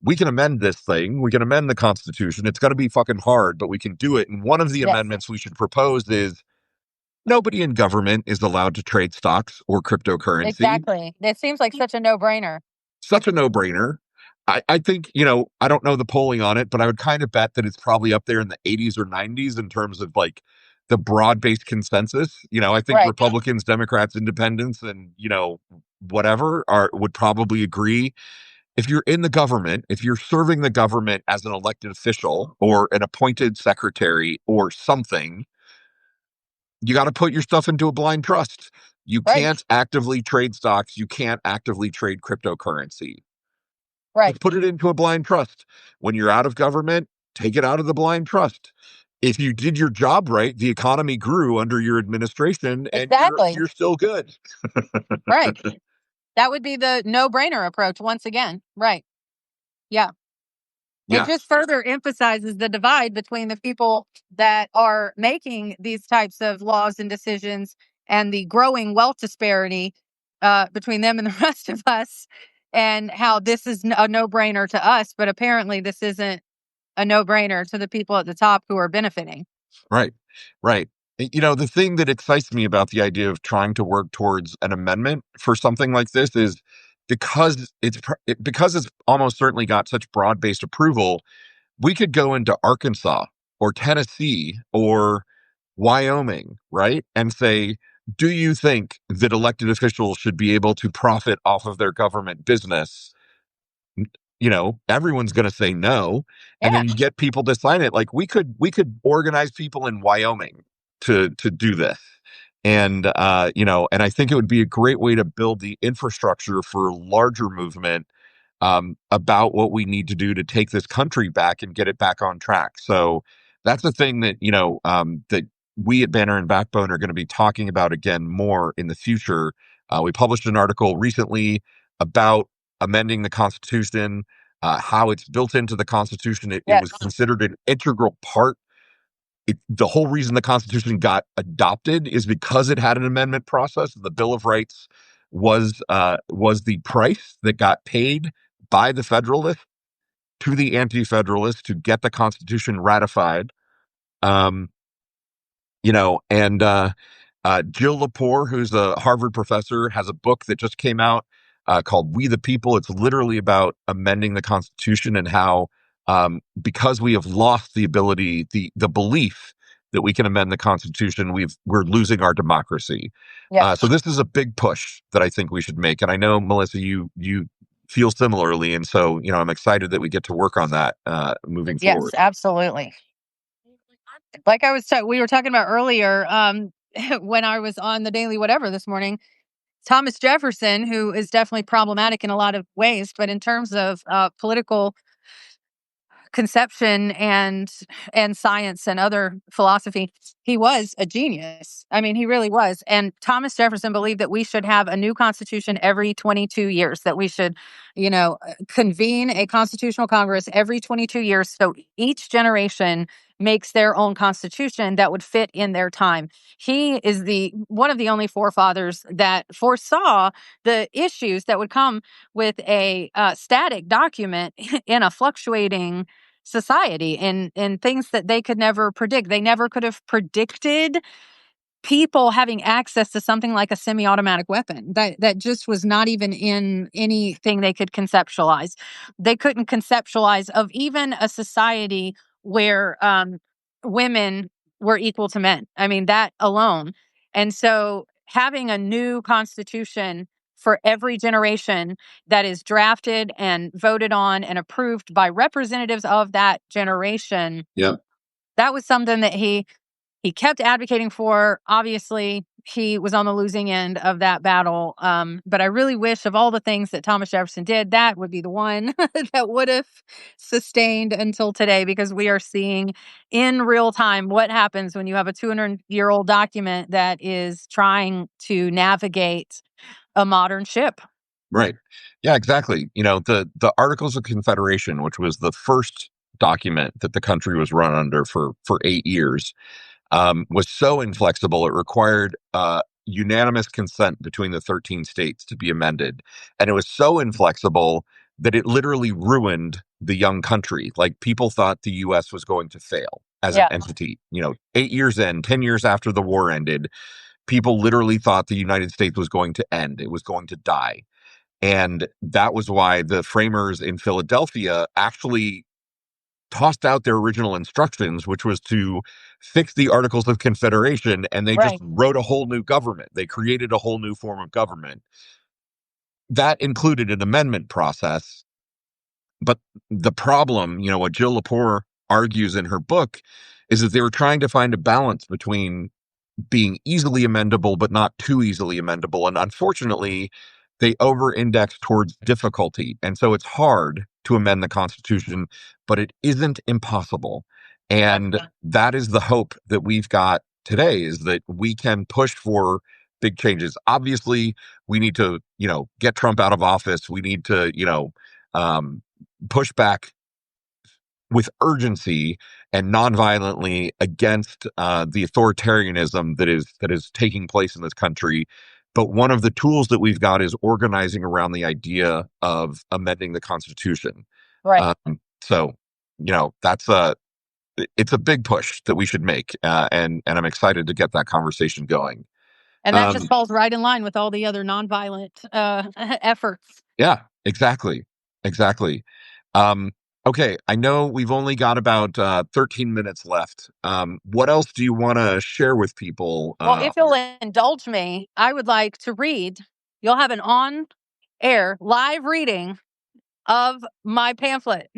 A: We can amend this thing. We can amend the Constitution. It's going to be fucking hard, but we can do it. And one of the
B: Yes.
A: amendments we should propose is nobody in government is allowed to trade stocks or cryptocurrency.
B: Exactly. It seems like such a no-brainer.
A: Such a no brainer. I think, I don't know the polling on it, but I would kind of bet that it's probably up there in the 80s or 90s in terms of like the broad based consensus. I think
B: Right.
A: Republicans, Democrats, Independents, and, whatever would probably agree. If you're in the government, if you're serving the government as an elected official or an appointed secretary or something, you got to put your stuff into a blind trust. You
B: Right.
A: can't actively trade stocks. You can't actively trade cryptocurrency.
B: Right.
A: Just put it into a blind trust. When you're out of government, take it out of the blind trust. If you did your job right, the economy grew under your administration and you're
B: Exactly.
A: you're still good.
B: Right. That would be the no-brainer approach once again. Right. Yeah. It
A: Yes.
B: just further emphasizes the divide between the people that are making these types of laws and decisions and the growing wealth disparity between them and the rest of us, and how this is a no-brainer to us, but apparently this isn't a no-brainer to the people at the top who are benefiting.
A: Right. Right. The thing that excites me about the idea of trying to work towards an amendment for something like this is because it's almost certainly got such broad-based approval. We could go into Arkansas or Tennessee or Wyoming, right? And say, do you think that elected officials should be able to profit off of their government business? Everyone's going to say no, and
B: Yeah.
A: then you get people to sign it. Like we could organize people in Wyoming to do this, and I think it would be a great way to build the infrastructure for larger movement about what we need to do to take this country back and get it back on track. So that's the thing that that we at Banner and Backbone are going to be talking about again more in the future. We published an article recently about amending the Constitution, how it's built into the Constitution. It was
B: Yes.
A: considered an integral part. The whole reason the Constitution got adopted is because it had an amendment process. The Bill of Rights was the price that got paid by the Federalists to the Anti-Federalists to get the Constitution ratified. Um, and Jill Lepore, who's a Harvard professor, has a book that just came out called "We the People." It's literally about amending the Constitution and how, because we have lost the ability, the belief that we can amend the Constitution, we're losing our democracy.
B: Yes.
A: So this is a big push that I think we should make, and I know, Melissa, you feel similarly, and so I'm excited that we get to work on that moving
B: Yes,
A: forward.
B: absolutely. Like we were talking about earlier, when I was on the Daily Whatever this morning, Thomas Jefferson, who is definitely problematic in a lot of ways, but in terms of political conception and science and other philosophy, he was a genius. I mean, he really was. And Thomas Jefferson believed that we should have a new constitution every 22 years, that we should, convene a constitutional congress every 22 years, so each generation makes their own constitution that would fit in their time. He is the one of the only forefathers that foresaw the issues that would come with a static document in a fluctuating society, and things that they could never predict. They never could have predicted people having access to something like a semi-automatic weapon. That just was not even in anything they could conceptualize. They couldn't conceptualize of even a society where women were equal to men. I mean, that alone. And so having a new constitution for every generation that is drafted and voted on and approved by representatives of that generation,
A: Yeah.
B: that was something that he kept advocating for. Obviously, he was on the losing end of that battle. But I really wish, of all the things that Thomas Jefferson did, that would be the one that would have sustained until today, because we are seeing in real time what happens when you have a 200-year-old document that is trying to navigate a modern ship.
A: Right. Yeah, exactly. The Articles of Confederation, which was the first document that the country was run under for 8 years, was so inflexible. It required unanimous consent between the 13 states to be amended. And it was so inflexible that it literally ruined the young country. Like, people thought the U.S. was going to fail as an entity. 8 years in, 10 years after the war ended, people literally thought the United States was going to end. It was going to die. And that was why the framers in Philadelphia actually tossed out their original instructions, which was to fix the Articles of Confederation, and they just
B: Right.
A: wrote a whole new government. They created a whole new form of government. That included an amendment process. But the problem, what Jill Lepore argues in her book, is that they were trying to find a balance between being easily amendable, but not too easily amendable. And unfortunately, they over index towards difficulty. And so it's hard to amend the Constitution, but it isn't impossible. And that is the hope that we've got today, is that we can push for big changes. Obviously, we need to, get Trump out of office. We need to, push back with urgency and nonviolently against the authoritarianism that is taking place in this country. But one of the tools that we've got is organizing around the idea of amending the Constitution.
B: Right.
A: So, that's it's a big push that we should make, and I'm excited to get that conversation going.
B: And that just
A: Um,
B: falls right in line with all the other nonviolent efforts.
A: yeah, exactly, exactly. Um, okay, I know we've only got about 13 minutes left. What else do you want to share with people?
B: Well, if you'll indulge me, I would like to read. You'll have an on air live reading of my pamphlet.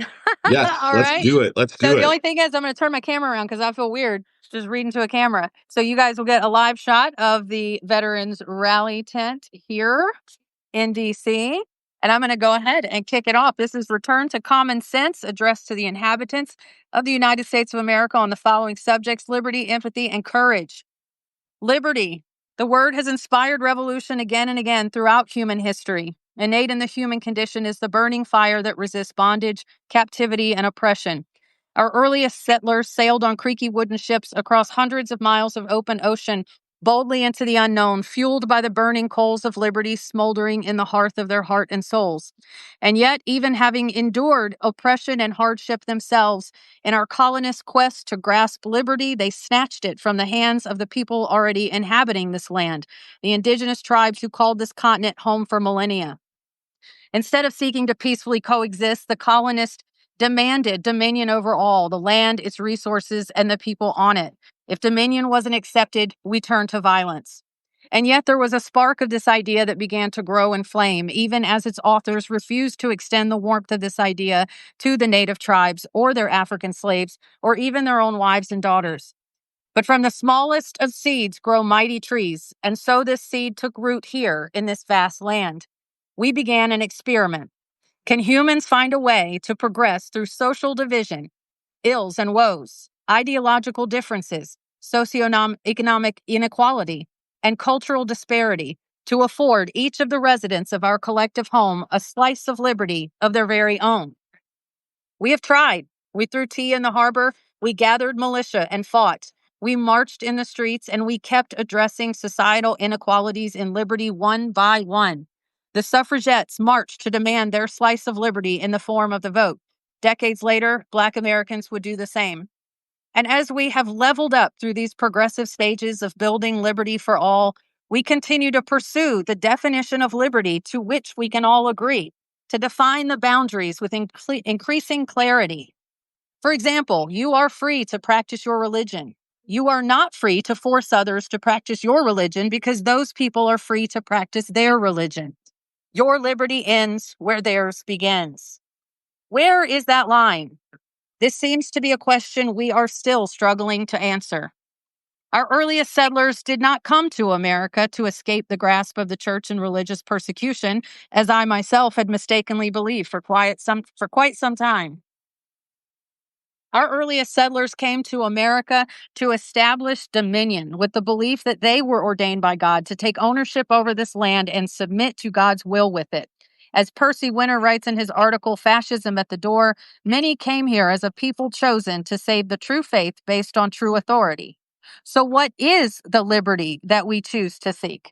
A: Yes,
B: All
A: let's
B: right.
A: do it. Let's
B: So
A: do
B: the
A: it.
B: only thing is, I'm going to turn my camera around because I feel weird just reading to a camera. So you guys will get a live shot of the Veterans Rally tent here in DC. And I'm going to go ahead and kick it off. This is Return to Common Sense, addressed to the inhabitants of the United States of America on the following subjects: liberty, empathy, and courage. Liberty. The word has inspired revolution again and again throughout human history. Innate in the human condition is the burning fire that resists bondage, captivity, and oppression. Our earliest settlers sailed on creaky wooden ships across hundreds of miles of open ocean, boldly into the unknown, fueled by the burning coals of liberty smoldering in the hearth of their heart and souls. And yet, even having endured oppression and hardship themselves, in our colonists' quest to grasp liberty, they snatched it from the hands of the people already inhabiting this land, the indigenous tribes who called this continent home for millennia. Instead of seeking to peacefully coexist, the colonists demanded dominion over all, the land, its resources, and the people on it. If dominion wasn't accepted, we turned to violence. And yet there was a spark of this idea that began to grow and flame, even as its authors refused to extend the warmth of this idea to the native tribes or their African slaves, or even their own wives and daughters. But from the smallest of seeds grow mighty trees, and so this seed took root here in this vast land. We began an experiment. Can humans find a way to progress through social division, ills and woes, ideological differences, socioeconomic inequality, and cultural disparity to afford each of the residents of our collective home a slice of liberty of their very own? We have tried. We threw tea in the harbor. We gathered militia and fought. We marched in the streets, and we kept addressing societal inequalities in liberty one by one. The suffragettes marched to demand their slice of liberty in the form of the vote. Decades later, Black Americans would do the same. And as we have leveled up through these progressive stages of building liberty for all, we continue to pursue the definition of liberty to which we can all agree, to define the boundaries with increasing clarity. For example, you are free to practice your religion. You are not free to force others to practice your religion because those people are free to practice their religion. Your liberty ends where theirs begins. Where is that line? This seems to be a question we are still struggling to answer. Our earliest settlers did not come to America to escape the grasp of the church and religious persecution, as I myself had mistakenly believed for quite some time. Our earliest settlers came to America to establish dominion with the belief that they were ordained by God to take ownership over this land and submit to God's will with it. As Percy Winter writes in his article, Fascism at the Door, many came here as a people chosen to save the true faith based on true authority. So, what is the liberty that we choose to seek?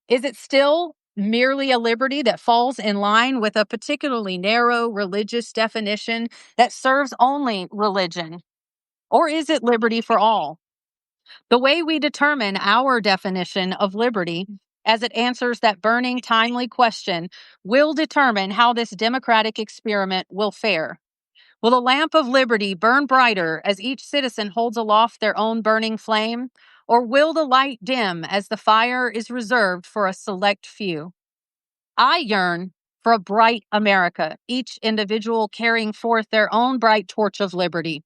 B: Is it still merely a liberty that falls in line with a particularly narrow religious definition that serves only religion? Or is it liberty for all? The way we determine our definition of liberty as it answers that burning, timely question will determine how this democratic experiment will fare. Will the lamp of liberty burn brighter as each citizen holds aloft their own burning flame? Or will the light dim as the fire is reserved for a select few? I yearn for a bright America, each individual carrying forth their own bright torch of liberty.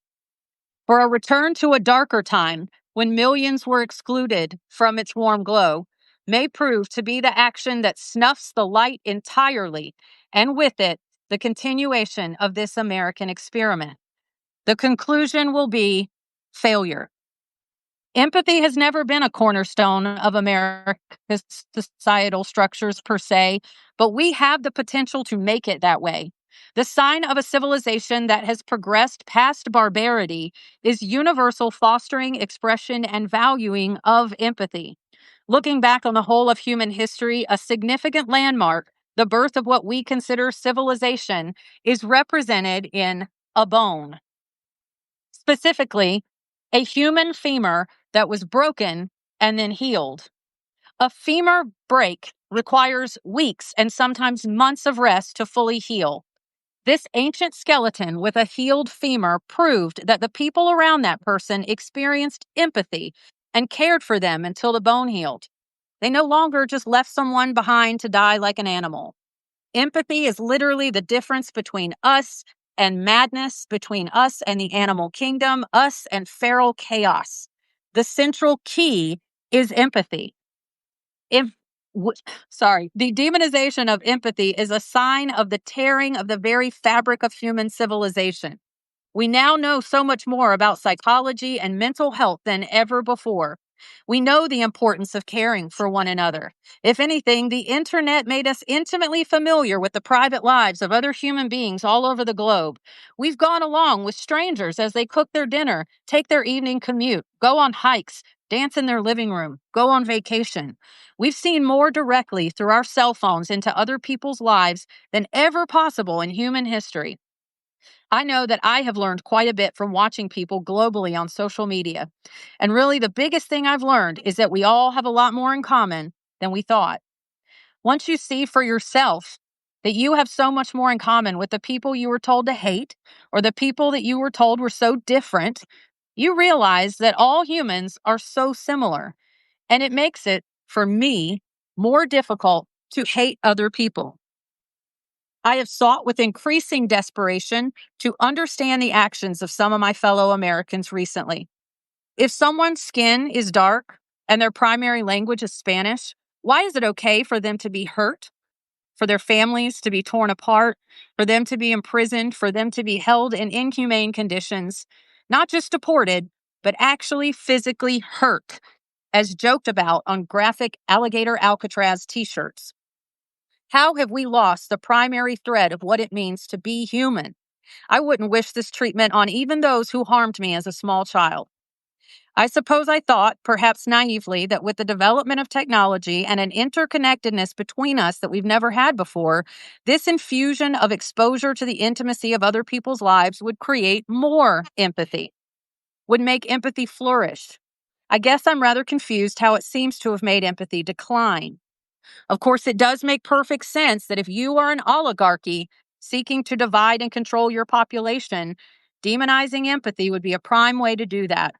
B: For a return to a darker time when millions were excluded from its warm glow may prove to be the action that snuffs the light entirely, and with it, the continuation of this American experiment. The conclusion will be failure. Empathy has never been a cornerstone of America's societal structures per se, but we have the potential to make it that way. The sign of a civilization that has progressed past barbarity is universal fostering, expression, and valuing of empathy. Looking back on the whole of human history, a significant landmark, the birth of what we consider civilization, is represented in a bone. Specifically, a human femur that was broken and then healed. A femur break requires weeks and sometimes months of rest to fully heal. This ancient skeleton with a healed femur proved that the people around that person experienced empathy and cared for them until the bone healed. They no longer just left someone behind to die like an animal. Empathy is literally the difference between us and madness, between us and the animal kingdom, us and feral chaos. The central key is empathy. If the demonization of empathy is a sign of the tearing of the very fabric of human civilization. We now know so much more about psychology and mental health than ever before. We know the importance of caring for one another. If anything, the internet made us intimately familiar with the private lives of other human beings all over the globe. We've gone along with strangers as they cook their dinner, take their evening commute, go on hikes, dance in their living room, go on vacation. We've seen more directly through our cell phones into other people's lives than ever possible in human history. I know that I have learned quite a bit from watching people globally on social media. And really, the biggest thing I've learned is that we all have a lot more in common than we thought. Once you see for yourself that you have so much more in common with the people you were told to hate or the people that you were told were so different, you realize that all humans are so similar. And it makes it, for me, more difficult to hate other people. I have sought with increasing desperation to understand the actions of some of my fellow Americans recently. If someone's skin is dark and their primary language is Spanish, why is it okay for them to be hurt, for their families to be torn apart, for them to be imprisoned, for them to be held in inhumane conditions, not just deported, but actually physically hurt, as joked about on graphic alligator Alcatraz t-shirts? How have we lost the primary thread of what it means to be human? I wouldn't wish this treatment on even those who harmed me as a small child. I suppose I thought, perhaps naively, that with the development of technology and an interconnectedness between us that we've never had before, this infusion of exposure to the intimacy of other people's lives would create more empathy, would make empathy flourish. I guess I'm rather confused how it seems to have made empathy decline. Of course, it does make perfect sense that if you are an oligarchy seeking to divide and control your population, demonizing empathy would be a prime way to do that.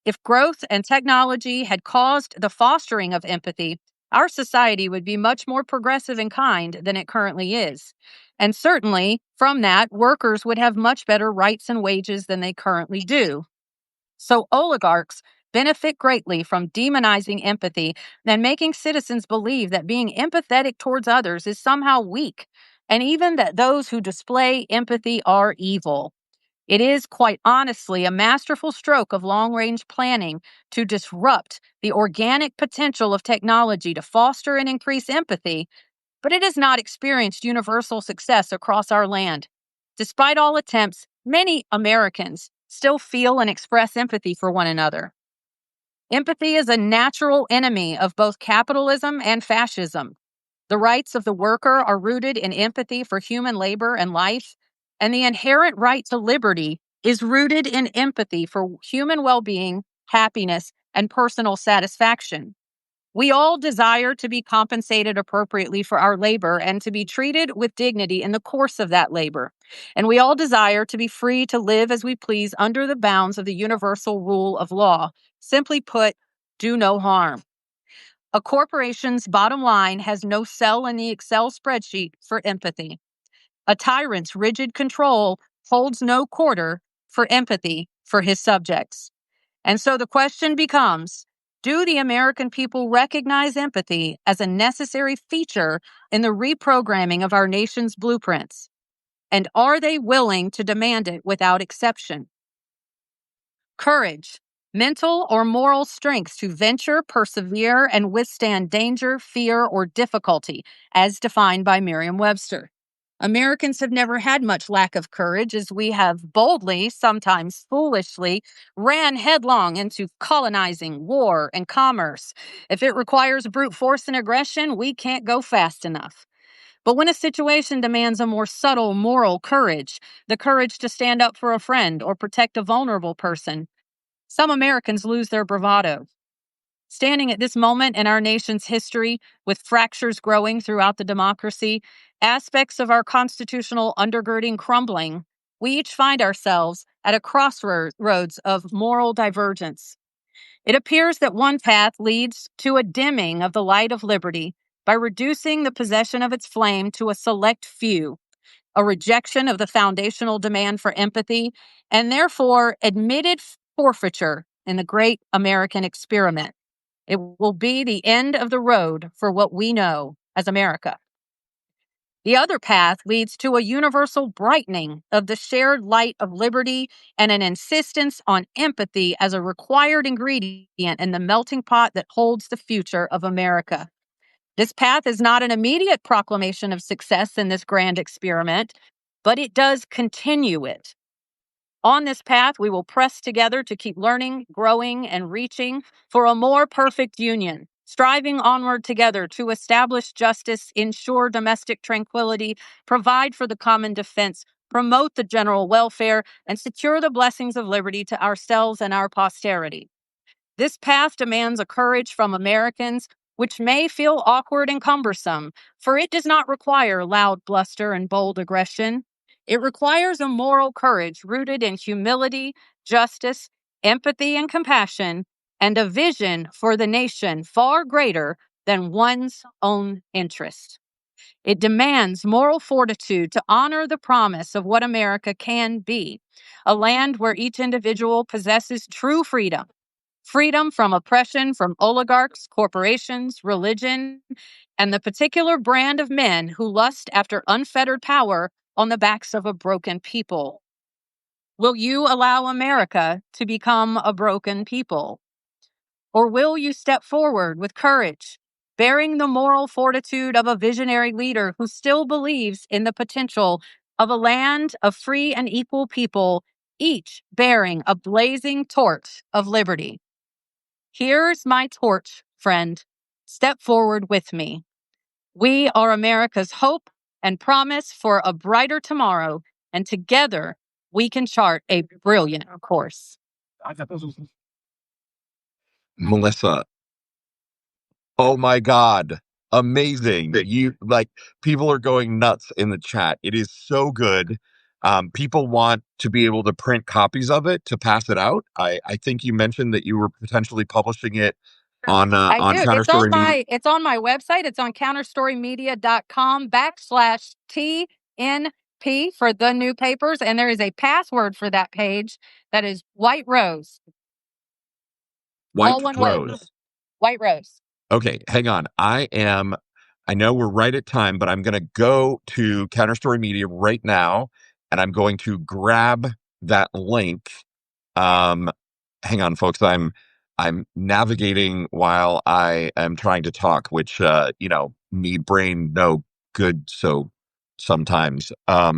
B: If growth and technology had caused the fostering of empathy, our society would be much more progressive and kind than it currently is. And certainly, from that, workers would have much better rights and wages than they currently do. So oligarchs benefit greatly from demonizing empathy and making citizens believe that being empathetic towards others is somehow weak, and even that those who display empathy are evil. It is, quite honestly, a masterful stroke of long-range planning to disrupt the organic potential of technology to foster and increase empathy, but it has not experienced universal success across our land. Despite all attempts, many Americans still feel and express empathy for one another. Empathy is a natural enemy of both capitalism and fascism. The rights of the worker are rooted in empathy for human labor and life, and the inherent right to liberty is rooted in empathy for human well-being, happiness, and personal satisfaction. We all desire to be compensated appropriately for our labor and to be treated with dignity in the course of that labor. And we all desire to be free to live as we please under the bounds of the universal rule of law. Simply put, do no harm. A corporation's bottom line has no cell in the Excel spreadsheet for empathy. A tyrant's rigid control holds no quarter for empathy for his subjects. And so the question becomes, do the American people recognize empathy as a necessary feature in the reprogramming of our nation's blueprints? And are they willing to demand it without exception? Courage, mental or moral strength to venture, persevere, and withstand danger, fear, or difficulty, as defined by Merriam-Webster. Americans have never had much lack of courage as we have boldly, sometimes foolishly, ran headlong into colonizing, war, and commerce. If it requires brute force and aggression, we can't go fast enough. But when a situation demands a more subtle moral courage, the courage to stand up for a friend or protect a vulnerable person, some Americans lose their bravado. Standing at this moment in our nation's history, with fractures growing throughout the democracy, aspects of our constitutional undergirding crumbling, we each find ourselves at a crossroads of moral divergence. It appears that one path leads to a dimming of the light of liberty by reducing the possession of its flame to a select few, a rejection of the foundational demand for empathy, and therefore admitted forfeiture in the great American experiment. It will be the end of the road for what we know as America. The other path leads to a universal brightening of the shared light of liberty and an insistence on empathy as a required ingredient in the melting pot that holds the future of America. This path is not an immediate proclamation of success in this grand experiment, but it does continue it. On this path, we will press together to keep learning, growing, and reaching for a more perfect union, striving onward together to establish justice, ensure domestic tranquility, provide for the common defense, promote the general welfare, and secure the blessings of liberty to ourselves and our posterity. This path demands a courage from Americans which may feel awkward and cumbersome, for it does not require loud bluster and bold aggression. It requires a moral courage rooted in humility, justice, empathy, and compassion, and a vision for the nation far greater than one's own interest. It demands moral fortitude to honor the promise of what America can be, a land where each individual possesses true freedom. Freedom from oppression from oligarchs, corporations, religion, and the particular brand of men who lust after unfettered power on the backs of a broken people. Will you allow America to become a broken people? Or will you step forward with courage, bearing the moral fortitude of a visionary leader who still believes in the potential of a land of free and equal people, each bearing a blazing torch of liberty? Here's my torch, friend. Step forward with me. We are America's hope and promise for a brighter tomorrow, and together we can chart a brilliant course.
A: Melissa, oh my God. Amazing. You like people are going nuts in the chat. It is so good. People want to be able to print copies of it to pass it out. I think you mentioned that you were potentially publishing it
B: I
A: on
B: do.
A: Counterstory Media.
B: It's on my website. It's on counterstorymedia.com/TNP for the new papers. And there is a password for that page that is White Rose.
A: White
B: All one word.
A: Rose.
B: White Rose.
A: Okay, hang on. I know we're right at time, but I'm going to go to Counterstory Media right now and I'm going to grab that link. Um, Hang on, folks. I'm navigating while I am trying to talk, which, me brain, no good. So sometimes, all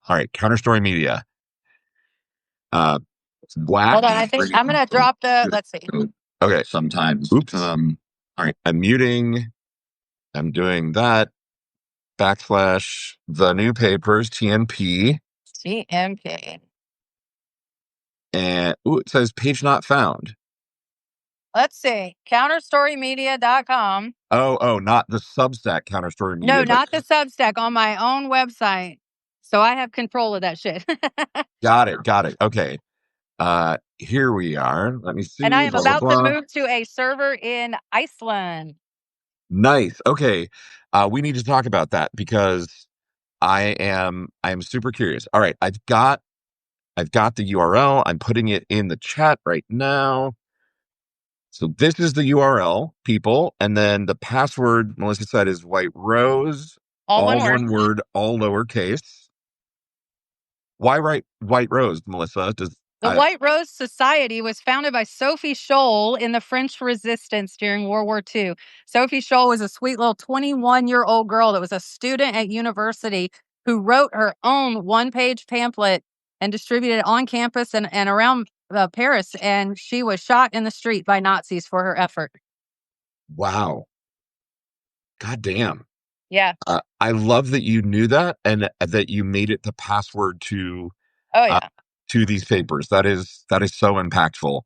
A: right, Counterstory Media. Black.
B: Hold on. I'm going to drop let's see.
A: Okay. Sometimes. Oops. All right. I'm muting. I'm doing that. / the new papers, TNP.
B: TNP.
A: And it says page not found.
B: Let's see. Counterstorymedia.com.
A: Oh, not the Substack Counterstory Media.
B: No, not the Substack, on my own website. So I have control of that shit.
A: Got it. Okay. Here we are. Let me see.
B: And I am
A: Blah, blah,
B: about to
A: blah.
B: move to a server in Iceland.
A: Nice. Okay. We need to talk about that because I am super curious. All right. I've got the URL. I'm putting it in the chat right now. So this is the URL, people, and then the password, Melissa said, is White Rose,
B: All one
A: one word, all lowercase. Why write White Rose, Melissa?
B: The White Rose Society was founded by Sophie Scholl in the French Resistance during World War II. Sophie Scholl was a sweet little 21-year-old girl that was a student at university who wrote her own one-page pamphlet and distributed it on campus and around Paris. And she was shot in the street by Nazis for her effort.
A: Wow. God damn.
B: Yeah.
A: I love that you knew that and that you made it the password
B: Oh,
A: uh,
B: yeah.
A: to these papers. That is so impactful.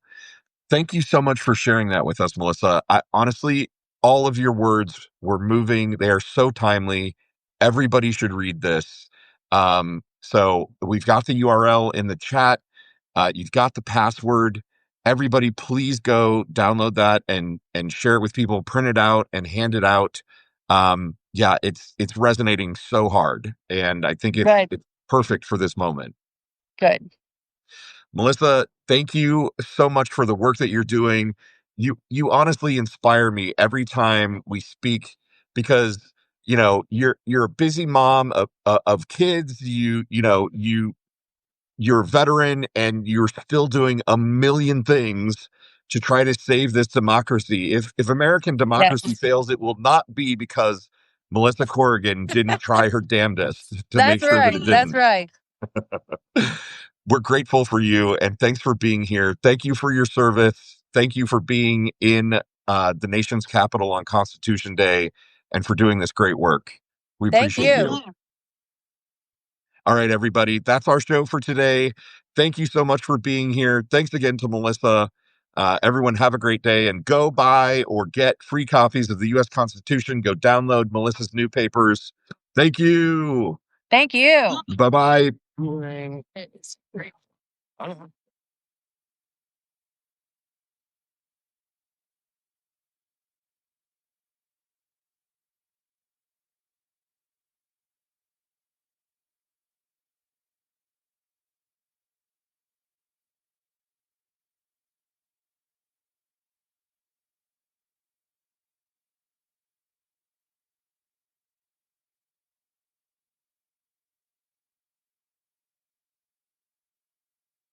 A: Thank you so much for sharing that with us, Melissa. Honestly, all of your words were moving. They are so timely. Everybody should read this. So we've got the URL in the chat. You've got the password. Everybody, please go download that and share it with people. Print it out and hand it out. Yeah, it's resonating so hard, and I think
B: Good.
A: it's perfect for this moment.
B: Good.
A: Melissa, thank you so much for the work that you're doing. You honestly inspire me every time we speak because you're a busy mom of kids. You're a veteran and you're still doing a million things to try to save this democracy. If American democracy
B: Yes.
A: fails, it will not be because Melissa Corrigan didn't try her damnedest to make
B: That's
A: sure that
B: right.
A: it
B: That's
A: didn't.
B: right.
A: We're grateful for you and thanks for being here. Thank you for your service. Thank you for being in the nation's capital on Constitution Day and for doing this great work. We
B: Thank
A: appreciate
B: you.
A: you. All right, everybody. That's our show for today. Thank you so much for being here. Thanks again to Melissa. Everyone, have a great day and go buy or get free copies of the U.S. Constitution. Go download Melissa's new papers. Thank you.
B: Thank you.
A: Bye bye.
B: It's great.